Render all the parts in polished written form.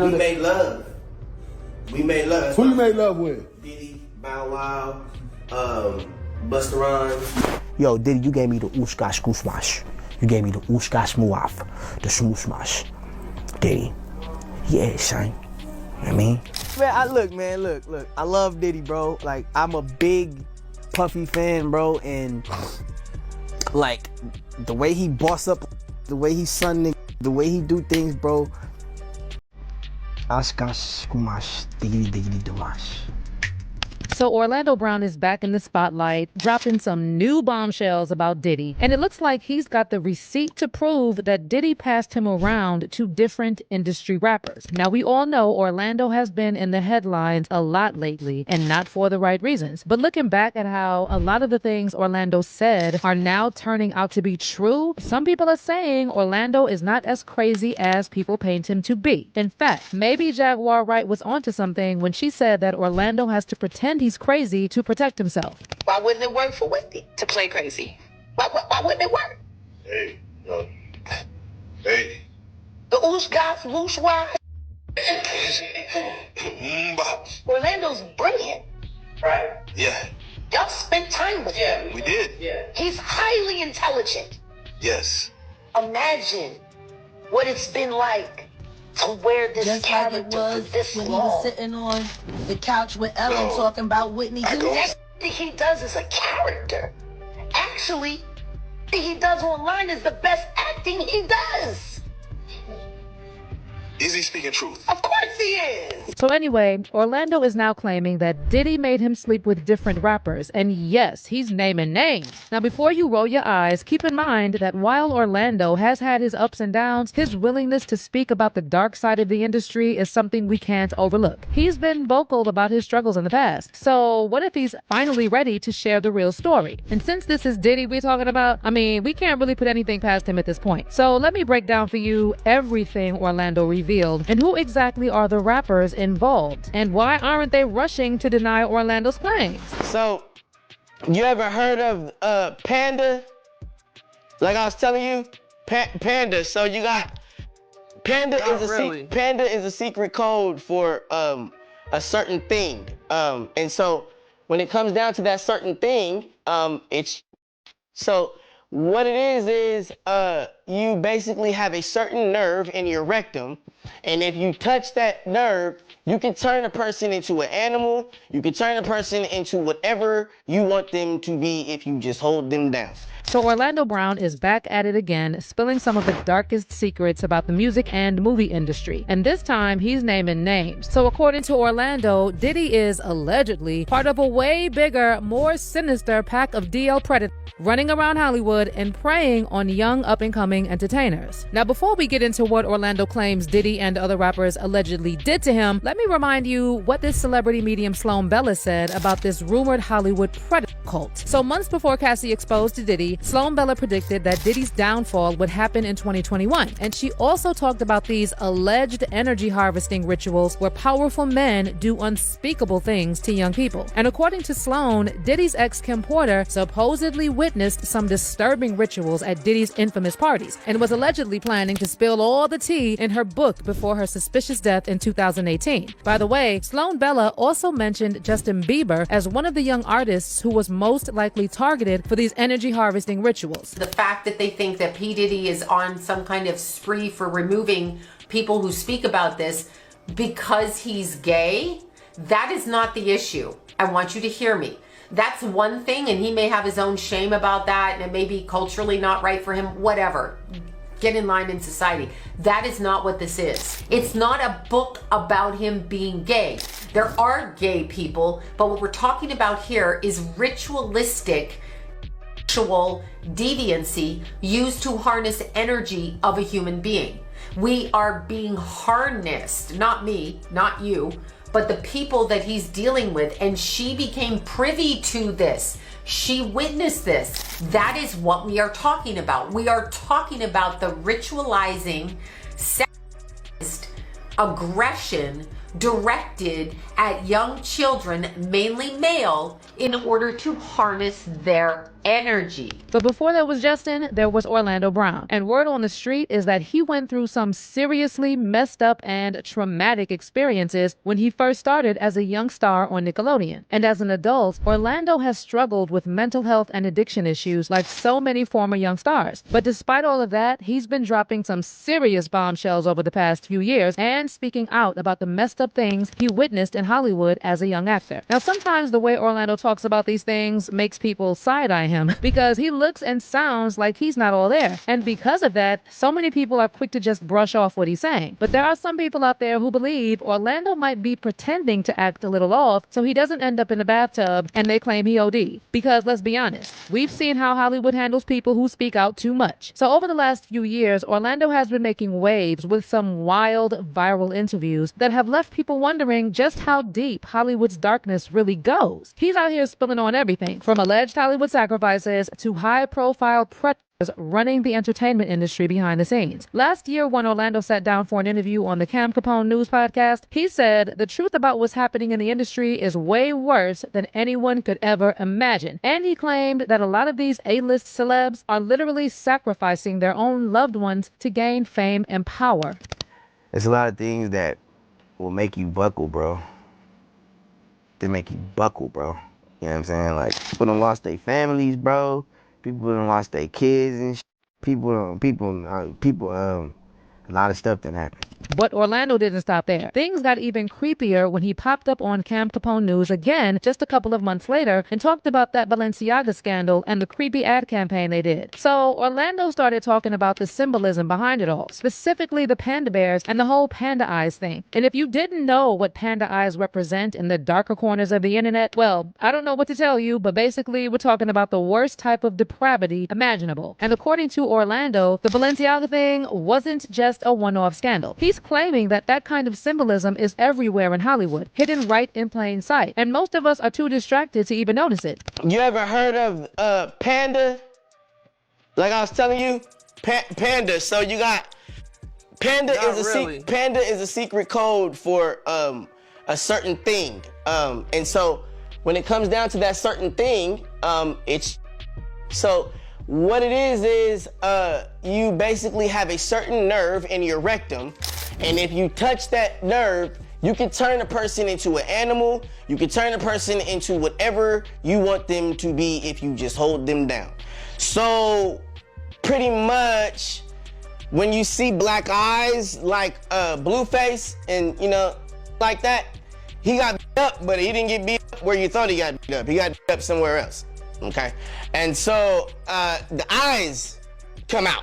We made love. We made love. Who you made love with? Diddy, Bow Wow, Busta Rhymes. Yo, Diddy, you gave me the ooshkash gooshmash. You gave me the ooshkash muaf, the smooshmash. Diddy. Yeah, son. You know what I mean? Man, look. I love Diddy, bro. Like, I'm a big Puffy fan, bro, and like the way he boss up, the way he son, the way he do things, bro. Ashkash kumash, diggity damash. So Orlando Brown is back in the spotlight, dropping some new bombshells about Diddy. And it looks like he's got the receipt to prove that Diddy passed him around to different industry rappers. Now, we all know Orlando has been in the headlines a lot lately, and not for the right reasons. But looking back at how a lot of the things Orlando said are now turning out to be true, some people are saying Orlando is not as crazy as people paint him to be. In fact, maybe Jaguar Wright was onto something when she said that Orlando has to pretend he's crazy to protect himself. Why wouldn't it work for Whitney to play crazy? Why wouldn't it work? Hey. The oosh guys, whoosh why? Orlando's brilliant. Right. Yeah. Y'all spent time with him. We did. Yeah. He's highly intelligent. Yes. Imagine what it's been like to wear this just character like it was for this when long. he was sitting on the couch with Ellen talking about Whitney Houston. Everything he does is a character. Actually, what he does online is the best acting he does. Is he speaking truth? Of course he is. So anyway, Orlando is now claiming that Diddy made him sleep with different rappers. And yes, he's naming names. Now, before you roll your eyes, keep in mind that while Orlando has had his ups and downs, his willingness to speak about the dark side of the industry is something we can't overlook. He's been vocal about his struggles in the past. So what if he's finally ready to share the real story? And since this is Diddy we're talking about, I mean, we can't really put anything past him at this point. So let me break down for you everything Orlando revealed and who exactly are the rappers involved and why aren't they rushing to deny Orlando's claims. So, you ever heard of Panda? Like I was telling you, Panda. So you got Panda is a secret code for a certain thing. And so when it comes down to that certain thing, it's so. What it is you basically have a certain nerve in your rectum, and if you touch that nerve, you can turn a person into an animal, you can turn a person into whatever you want them to be if you just hold them down. So Orlando Brown is back at it again, spilling some of the darkest secrets about the music and movie industry. And this time, he's naming names. So according to Orlando, Diddy is allegedly part of a way bigger, more sinister pack of DL predators running around Hollywood and preying on young up-and-coming entertainers. Now, before we get into what Orlando claims Diddy and other rappers allegedly did to him, let me remind you what this celebrity medium Sloan Bella said about this rumored Hollywood predator cult. So months before Cassie exposed to Diddy, Sloan Bella predicted that Diddy's downfall would happen in 2021. And she also talked about these alleged energy harvesting rituals where powerful men do unspeakable things to young people. And according to Sloan, Diddy's ex Kim Porter supposedly witnessed some disturbing rituals at Diddy's infamous parties and was allegedly planning to spill all the tea in her book before her suspicious death in 2018. By the way, Sloan Bella also mentioned Justin Bieber as one of the young artists who was most likely targeted for these energy harvesting rituals. The fact that they think that Pdiddy is on some kind of spree for removing people who speak about this because he's gay, that is not the issue. I want you to hear me. That's one thing, and he may have his own shame about that, and it may be culturally not right for him, whatever. Get in line in society. That is not what this is. It's not a book about him being gay. There are gay people, but what we're talking about here is ritualistic sexual deviancy used to harness energy of a human being. We are being harnessed, not me, not you, but the people that he's dealing with, and she became privy to this. She witnessed this. That is what we are talking about. We are talking about the ritualizing, sexist aggression directed at young children, mainly male, in order to harness their energy. But before there was Justin, there was Orlando Brown. And word on the street is that he went through some seriously messed up and traumatic experiences when he first started as a young star on Nickelodeon. And as an adult, Orlando has struggled with mental health and addiction issues like so many former young stars. But despite all of that, he's been dropping some serious bombshells over the past few years and speaking out about the messed up things he witnessed in Hollywood as a young actor. Now, sometimes the way Orlando talks about these things makes people side-eye him because he looks and sounds like he's not all there. And because of that, so many people are quick to just brush off what he's saying. But there are some people out there who believe Orlando might be pretending to act a little off so he doesn't end up in the bathtub and they claim he OD. Because let's be honest, we've seen how Hollywood handles people who speak out too much. So over the last few years, Orlando has been making waves with some wild viral interviews that have left people wondering just how deep Hollywood's darkness really goes. He's out here spilling on everything from alleged Hollywood sacrifices to high-profile predators running the entertainment industry behind the scenes. Last year, when Orlando sat down for an interview on the Cam Capone News podcast, he said the truth about what's happening in the industry is way worse than anyone could ever imagine. And he claimed that a lot of these A-list celebs are literally sacrificing their own loved ones to gain fame and power. There's a lot of things that will make you buckle, bro. They make you buckle, bro. You know what I'm saying? Like, people done lost their families, bro. People done lost their kids and shit. A lot of stuff done happened. But Orlando didn't stop there. Things got even creepier when he popped up on Cam Capone News again just a couple of months later and talked about that Balenciaga scandal and the creepy ad campaign they did. So Orlando started talking about the symbolism behind it all, specifically the panda bears and the whole panda eyes thing. And if you didn't know what panda eyes represent in the darker corners of the internet, well, I don't know what to tell you, but basically we're talking about the worst type of depravity imaginable. And according to Orlando, the Balenciaga thing wasn't just a one-off scandal. He's claiming that that kind of symbolism is everywhere in Hollywood, hidden right in plain sight, and most of us are too distracted to even notice it. You ever heard of Panda? Like I was telling you, Panda. So you got Panda Panda is a secret code for a certain thing, and so when it comes down to that certain thing, it's so. What it is you basically have a certain nerve in your rectum, and if you touch that nerve, you can turn a person into an animal, you can turn a person into whatever you want them to be if you just hold them down. So, pretty much, when you see black eyes, like Blueface, and you know, like that, he got beat up, but he didn't get beat up where you thought he got beat up. He got beat up somewhere else. Okay, and so the eyes come out,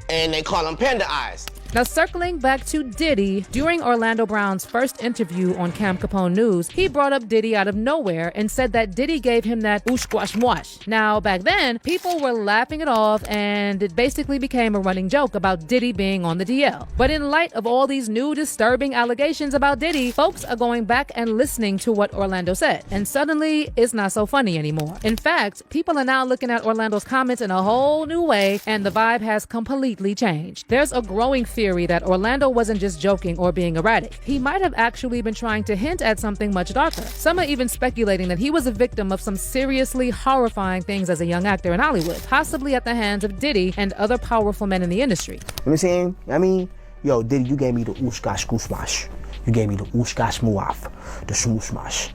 and they call them panda eyes. Now, circling back to Diddy, during Orlando Brown's first interview on Cam Capone News, he brought up Diddy out of nowhere and said that Diddy gave him that oosh-squash mwash. Now, back then, people were laughing it off, and it basically became a running joke about Diddy being on the DL. But in light of all these new disturbing allegations about Diddy, folks are going back and listening to what Orlando said. And suddenly, it's not so funny anymore. In fact, people are now looking at Orlando's comments in a whole new way, and the vibe has completely changed. There's a growing theory that Orlando wasn't just joking or being erratic. He might have actually been trying to hint at something much darker. Some are even speculating that he was a victim of some seriously horrifying things as a young actor in Hollywood, possibly at the hands of Diddy and other powerful men in the industry. You know what I'm saying? I mean, yo, Diddy, you gave me the oosh-gosh goosh-mash. You gave me the oosh-gosh muaf, the smoosh-mash.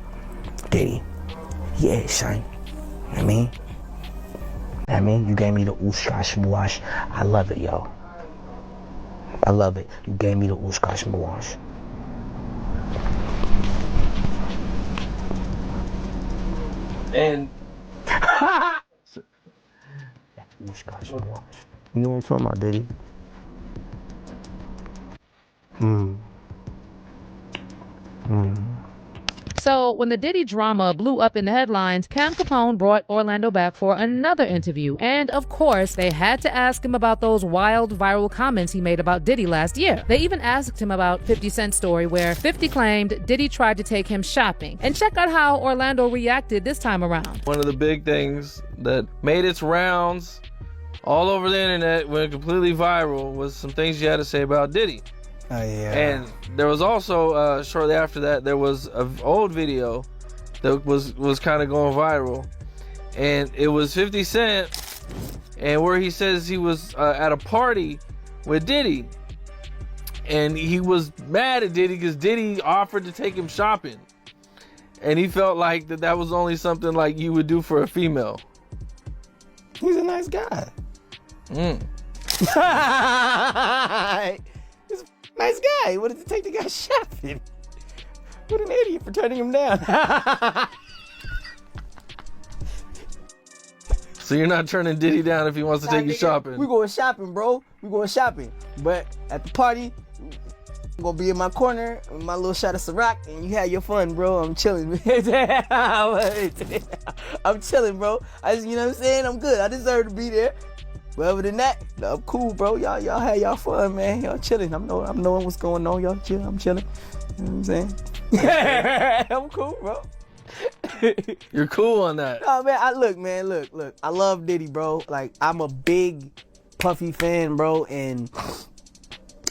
Diddy. Yeah, son. You know what I mean? You gave me the oosh-gosh muash. I love it, yo. I love it. You gave me the oosh-gosh muash. And oosh-gosh muash. You know what I'm talking about, Diddy? So when the Diddy drama blew up in the headlines, Cam Capone brought Orlando back for another interview. And of course, they had to ask him about those wild viral comments he made about Diddy last year. They even asked him about 50 Cent's story where 50 claimed Diddy tried to take him shopping. And check out how Orlando reacted this time around. one of the big things that made its rounds all over the internet, went completely viral, was some things you had to say about Diddy. Oh yeah. And there was also shortly after that, there was an old video that was kind of going viral, and it was 50 Cent, and where he says he was at a party with Diddy, and he was mad at Diddy because Diddy offered to take him shopping, and he felt like that was only something like you would do for a female. He's a nice guy. He's a nice guy. He wanted to take the guy shopping. What an idiot for turning him down. So you're not turning Diddy down if he wants to take you shopping? We going shopping, bro. We going shopping. But at the party, I'm gonna be in my corner with my little shot of Ciroc, and you have your fun, bro. I'm chilling. I'm chilling, bro. You know what I'm saying? I'm good. I deserve to be there. But other than that, I'm cool, bro. Y'all have y'all fun, man. Y'all chilling. I'm knowing what's going on. Y'all chilling. I'm chilling. You know what I'm saying? I'm cool, bro. You're cool on that. No, man. Look. I love Diddy, bro. Like, I'm a big Puffy fan, bro. And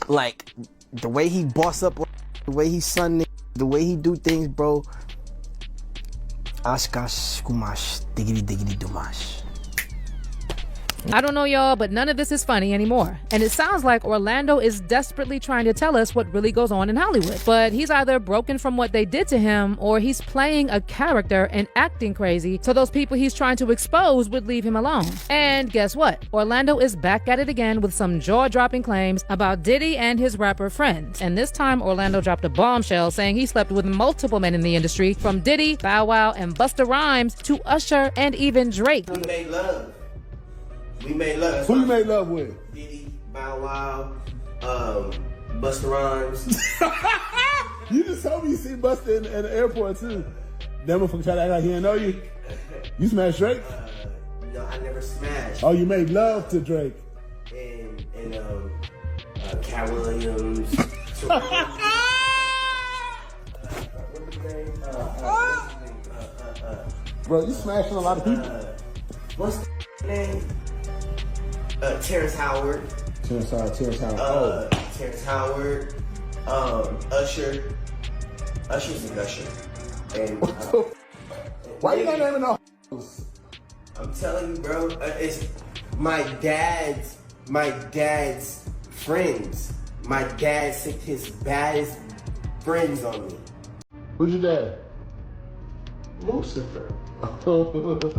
like the way he boss up, the way he son, the way he do things, bro. Ashkash kumash diggity dumash. I don't know y'all, but none of this is funny anymore. And it sounds like Orlando is desperately trying to tell us what really goes on in Hollywood. But he's either broken from what they did to him, or he's playing a character and acting crazy so those people he's trying to expose would leave him alone. And guess what? Orlando is back at it again with some jaw-dropping claims about Diddy and his rapper friends. And this time Orlando dropped a bombshell saying he slept with multiple men in the industry, from Diddy, Bow Wow, and Busta Rhymes to Usher and even Drake. We made love. We made love. Who you made love with? Diddy, Bow Wow, Busta Rhymes. You just told me you seen Busta in the airport too. That motherfucker tried to act like he didn't know you. You smashed Drake? No, I never smashed. Oh, you made love to Drake. And Cat Williams. Bro, you smashing a lot of people. What's the name? Terrence Howard. Terrence Howard. Terrence Howard. Usher. Usher's an Usher. And why you not naming no? I'm telling you, bro. It's my dad's friends. My dad sent his baddest friends on me. Who's your dad? Lucifer.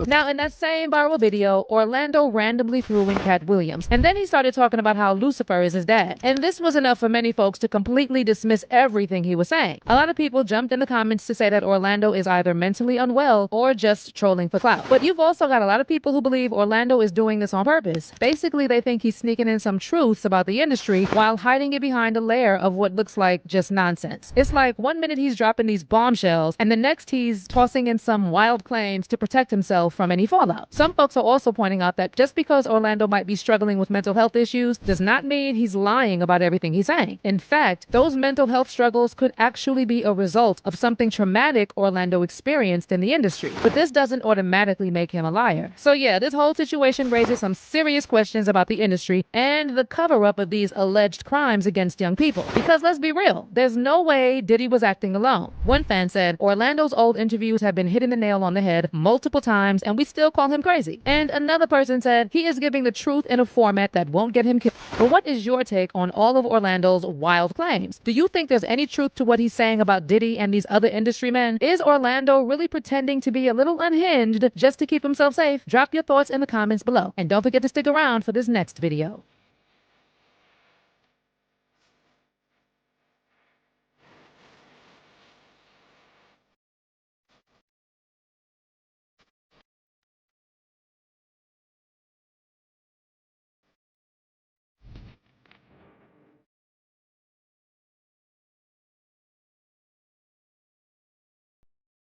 Now, in that same viral video, Orlando randomly threw in Cat Williams, and then he started talking about how Lucifer is his dad. And this was enough for many folks to completely dismiss everything he was saying. A lot of people jumped in the comments to say that Orlando is either mentally unwell or just trolling for clout. But you've also got a lot of people who believe Orlando is doing this on purpose. Basically, they think he's sneaking in some truths about the industry while hiding it behind a layer of what looks like just nonsense. It's like 1 minute he's dropping these bombshells, and the next he's tossing in some wild claims to protect himself from any fallout. Some folks are also pointing out that just because Orlando might be struggling with mental health issues does not mean he's lying about everything he's saying. In fact, those mental health struggles could actually be a result of something traumatic Orlando experienced in the industry. But this doesn't automatically make him a liar. So yeah, this whole situation raises some serious questions about the industry and the cover-up of these alleged crimes against young people. Because let's be real, there's no way Diddy was acting alone. One fan said, Orlando's old interviews have been hitting the nail on the head multiple times and we still call him crazy. And another person said he is giving the truth in a format that won't get him killed. But what is your take on all of Orlando's wild claims? Do you think there's any truth to what he's saying about Diddy and these other industry men? Is Orlando really pretending to be a little unhinged just to keep himself safe? Drop your thoughts in the comments below. And don't forget to stick around for this next video.